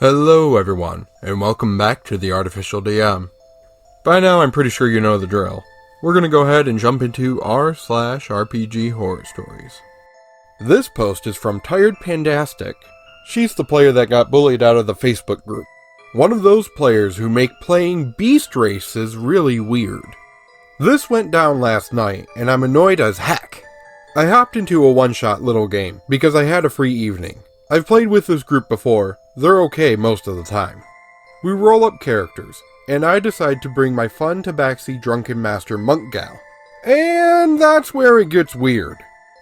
Hello everyone, and welcome back to the Artificial DM. By now I'm pretty sure you know the drill. We're gonna go ahead and jump into r/RPG horror stories. This post is from Tired Pandastic. She's the player that got bullied out of the Facebook group. One of those players who make playing beast races really weird. This went down last night, and I'm annoyed as heck. I hopped into a one-shot little game, because I had a free evening. I've played with this group before. They're okay most of the time. We roll up characters, and I decide to bring my fun tabaxi drunken master monk gal. And that's where it gets weird.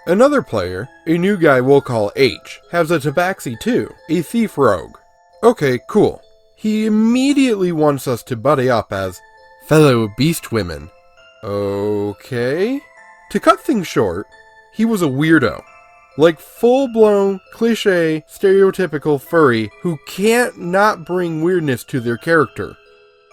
Another player, a new guy we'll call H, has a tabaxi too, a thief rogue. Okay, cool. He immediately wants us to buddy up as fellow beast women. Okay. To cut things short, he was a weirdo. Like full-blown, cliché, stereotypical furry who can't not bring weirdness to their character.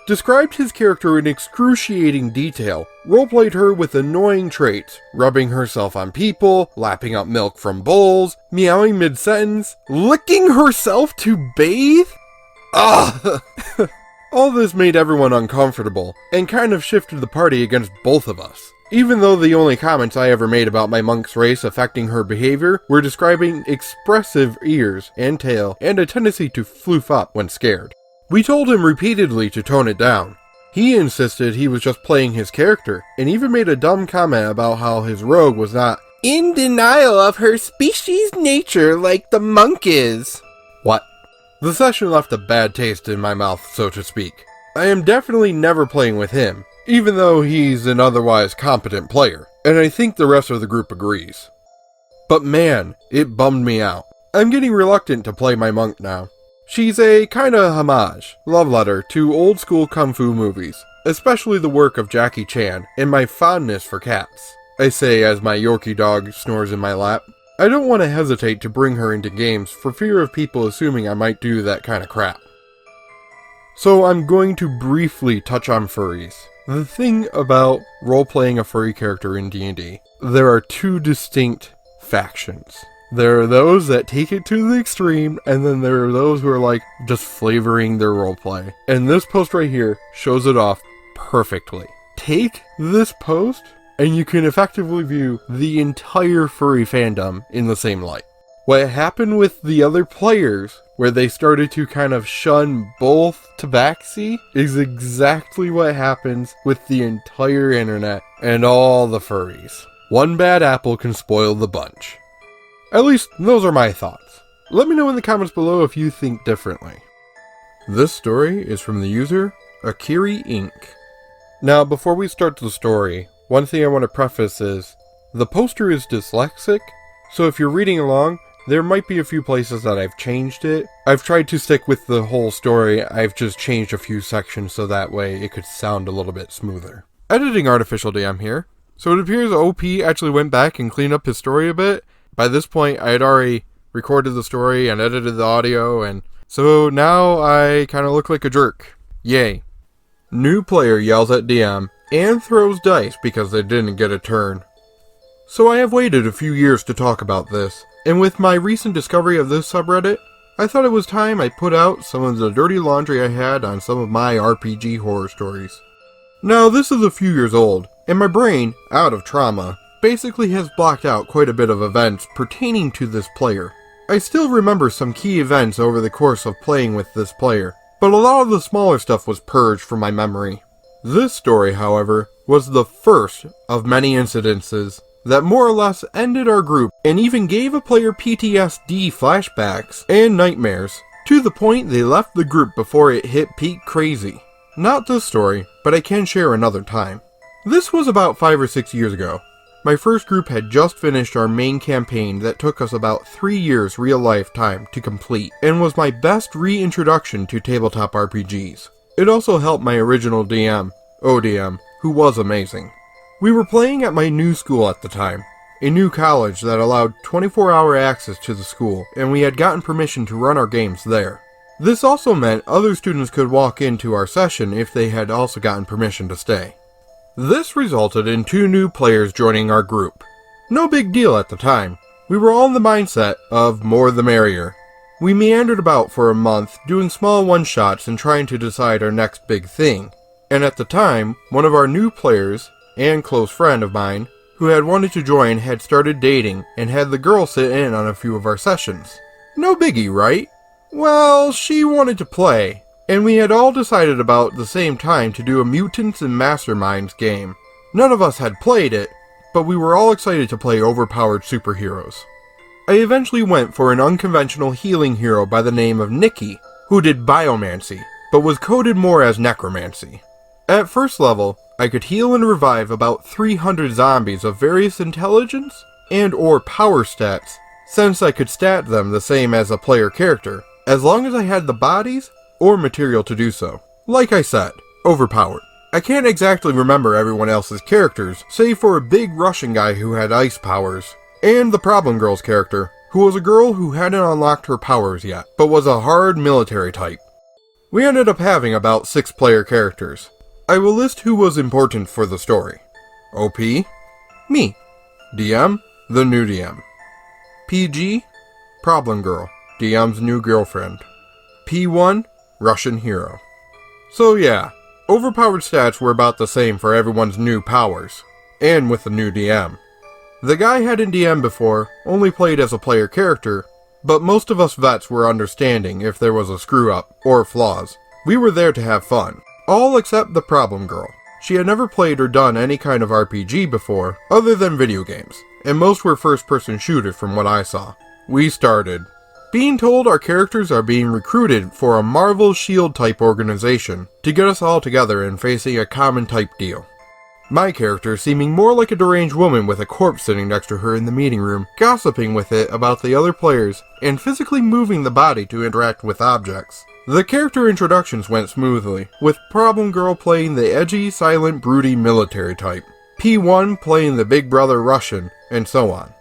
Described his character in excruciating detail, roleplayed her with annoying traits, rubbing herself on people, lapping up milk from bowls, meowing mid-sentence, licking herself to bathe? Ugh! All this made everyone uncomfortable, and kind of shifted the party against both of us. Even though the only comments I ever made about my monk's race affecting her behavior were describing expressive ears and tail and a tendency to floof up when scared. We told him repeatedly to tone it down. He insisted he was just playing his character, and even made a dumb comment about how his rogue was not in denial of her species' nature like the monk is. What? The session left a bad taste in my mouth, so to speak. I am definitely never playing with him, even though he's an otherwise competent player, and I think the rest of the group agrees. But man, it bummed me out. I'm getting reluctant to play my monk now. She's a kinda homage, love letter to old school kung fu movies, especially the work of Jackie Chan, and my fondness for cats. I say as my Yorkie dog snores in my lap. I don't want to hesitate to bring her into games for fear of people assuming I might do that kind of crap. So I'm going to briefly touch on furries. The thing about role-playing a furry character in D&D, there are two distinct factions. There are those that take it to the extreme, and then there are those who are like, just flavoring their roleplay. And this post right here shows it off perfectly. Take this post, and you can effectively view the entire furry fandom in the same light. What happened with the other players, where they started to kind of shun both tabaxi, is exactly what happens with the entire internet and all the furries. One bad apple can spoil the bunch. At least, those are my thoughts. Let me know in the comments below if you think differently. This story is from the user Akiri Inc. Now, before we start the story, one thing I want to preface is, the poster is dyslexic, so if you're reading along, there might be a few places that I've changed it. I've tried to stick with the whole story, I've just changed a few sections so that way it could sound a little bit smoother. Editing Artificial DM here. So it appears OP actually went back and cleaned up his story a bit. By this point, I had already recorded the story and edited the audio, and so now I kind of look like a jerk. Yay. New player yells at DM and throws dice because they didn't get a turn. So I have waited a few years to talk about this. And with my recent discovery of this subreddit, I thought it was time I put out some of the dirty laundry I had on some of my RPG horror stories. Now, this is a few years old, and my brain, out of trauma, basically has blocked out quite a bit of events pertaining to this player. I still remember some key events over the course of playing with this player, but a lot of the smaller stuff was purged from my memory. This story, however, was the first of many incidences that more or less ended our group and even gave a player PTSD flashbacks and nightmares, to the point they left the group before it hit peak crazy. Not this story, but I can share another time. This was about 5 or 6 years ago. My first group had just finished our main campaign that took us about 3 years real life time to complete, and was my best reintroduction to tabletop RPGs. It also helped my original DM, ODM, who was amazing. We were playing at my new school at the time, a new college that allowed 24-hour access to the school, and we had gotten permission to run our games there. This also meant other students could walk into our session if they had also gotten permission to stay. This resulted in 2 new players joining our group. No big deal at the time. We were all in the mindset of more the merrier. We meandered about for a month, doing small one-shots and trying to decide our next big thing. And at the time, one of our new players, and close friend of mine, who had wanted to join had started dating and had the girl sit in on a few of our sessions. No biggie, right? Well, she wanted to play, and we had all decided about the same time to do a Mutants and Masterminds game. None of us had played it, but we were all excited to play overpowered superheroes. I eventually went for an unconventional healing hero by the name of Nikki, who did biomancy, but was coded more as necromancy. At first level, I could heal and revive about 300 zombies of various intelligence and or power stats, since I could stat them the same as a player character, as long as I had the bodies or material to do so. Like I said, overpowered. I can't exactly remember everyone else's characters, save for a big Russian guy who had ice powers, and the Problem Girl's character, who was a girl who hadn't unlocked her powers yet, but was a hard military type. We ended up having about 6 player characters. I will list who was important for the story. OP, me. DM, the new DM. PG, Problem Girl, DM's new girlfriend. P1, Russian hero. So yeah, overpowered stats were about the same for everyone's new powers, and with the new DM. The guy hadn't DM'd before, only played as a player character, but most of us vets were understanding if there was a screw-up or flaws. We were there to have fun. All except the Problem Girl. She had never played or done any kind of RPG before, other than video games, and most were first-person shooters from what I saw. We started. Being told our characters are being recruited for a Marvel Shield type organization to get us all together and facing a common type deal. My character seeming more like a deranged woman with a corpse sitting next to her in the meeting room, gossiping with it about the other players, and physically moving the body to interact with objects. The character introductions went smoothly, with Problem Girl playing the edgy, silent, broody military type, P1 playing the big brother Russian, and so on.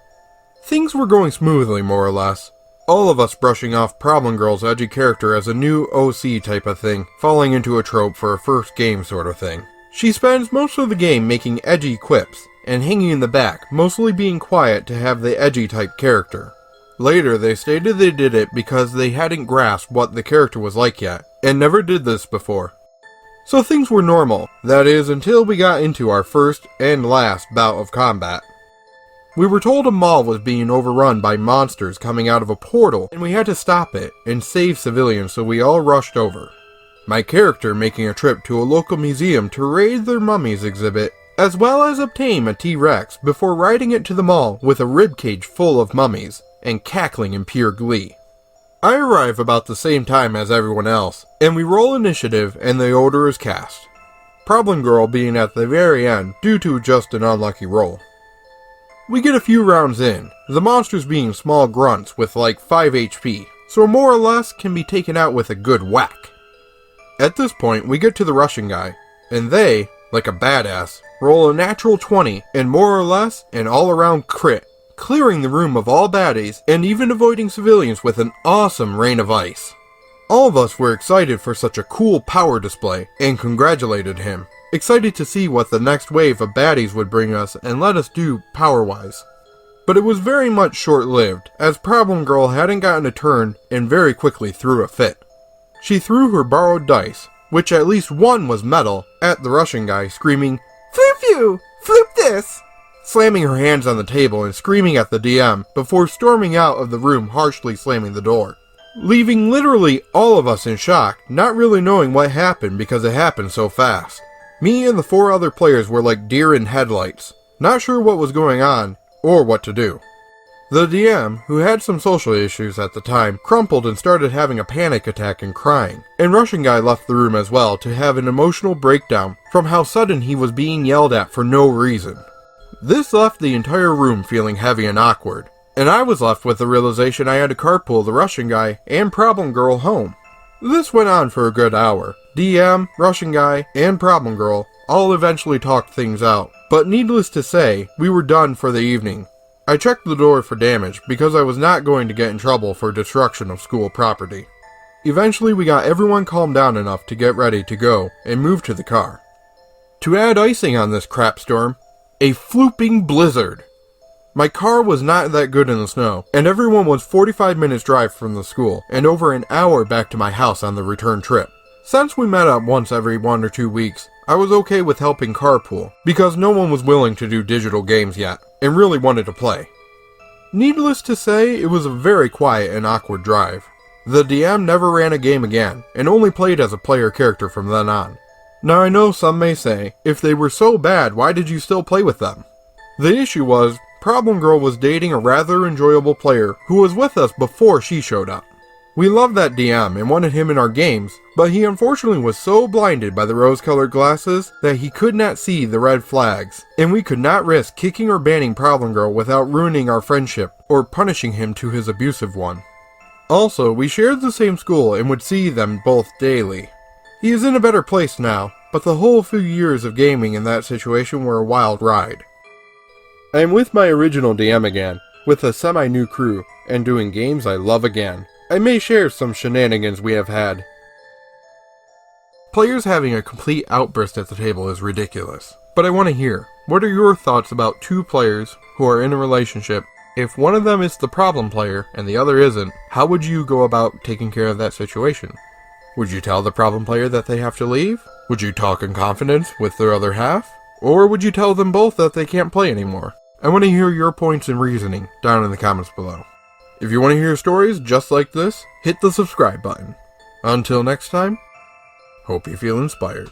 Things were going smoothly more or less, all of us brushing off Problem Girl's edgy character as a new OC type of thing, falling into a trope for a first game sort of thing. She spends most of the game making edgy quips, and hanging in the back, mostly being quiet to have the edgy type character. Later, they stated they did it because they hadn't grasped what the character was like yet, and never did this before. So things were normal, that is, until we got into our first and last bout of combat. We were told a mall was being overrun by monsters coming out of a portal, and we had to stop it and save civilians, so we all rushed over. My character making a trip to a local museum to raid their mummies exhibit, as well as obtain a T-Rex before riding it to the mall with a ribcage full of mummies, and cackling in pure glee. I arrive about the same time as everyone else, and we roll initiative and the order is cast. Problem Girl being at the very end due to just an unlucky roll. We get a few rounds in, the monsters being small grunts with like 5 HP, so more or less can be taken out with a good whack. At this point we get to the Russian guy, and they, like a badass, roll a natural 20 and more or less an all-around crit, clearing the room of all baddies and even avoiding civilians with an awesome rain of ice. All of us were excited for such a cool power display and congratulated him, excited to see what the next wave of baddies would bring us and let us do power-wise. But it was very much short-lived, as Problem Girl hadn't gotten a turn and very quickly threw a fit. She threw her borrowed dice, which at least one was metal, at the Russian guy, screaming, "Floop you! Floop this!" slamming her hands on the table and screaming at the DM before storming out of the room, harshly slamming the door, leaving literally all of us in shock, not really knowing what happened because it happened so fast. Me and the 4 other players were like deer in headlights, not sure what was going on or what to do. The DM, who had some social issues at the time, crumpled and started having a panic attack and crying, and Russian guy left the room as well to have an emotional breakdown from how sudden he was being yelled at for no reason. This left the entire room feeling heavy and awkward, and I was left with the realization I had to carpool the Russian guy and Problem Girl home. This went on for a good hour. DM, Russian guy, and Problem Girl all eventually talked things out, but needless to say, we were done for the evening. I checked the door for damage because I was not going to get in trouble for destruction of school property. Eventually we got everyone calmed down enough to get ready to go and move to the car. To add icing on this crap storm, a flooping blizzard. My car was not that good in the snow, and everyone was 45 minutes drive from the school, and over an hour back to my house on the return trip. Since we met up once every 1 or 2 weeks, I was okay with helping carpool, because no one was willing to do digital games yet, and really wanted to play. Needless to say, it was a very quiet and awkward drive. The DM never ran a game again, and only played as a player character from then on. Now I know some may say, if they were so bad, why did you still play with them? The issue was, Problem Girl was dating a rather enjoyable player who was with us before she showed up. We loved that DM and wanted him in our games, but he unfortunately was so blinded by the rose-colored glasses that he could not see the red flags, and we could not risk kicking or banning Problem Girl without ruining our friendship or punishing him to his abusive one. Also, we shared the same school and would see them both daily. He is in a better place now, but the whole few years of gaming in that situation were a wild ride. I am with my original DM again, with a semi-new crew, and doing games I love again. I may share some shenanigans we have had. Players having a complete outburst at the table is ridiculous, but I want to hear, what are your thoughts about two players who are in a relationship? If one of them is the problem player and the other isn't, how would you go about taking care of that situation? Would you tell the problem player that they have to leave? Would you talk in confidence with their other half? Or would you tell them both that they can't play anymore? I want to hear your points and reasoning down in the comments below. If you want to hear stories just like this, hit the subscribe button. Until next time, hope you feel inspired.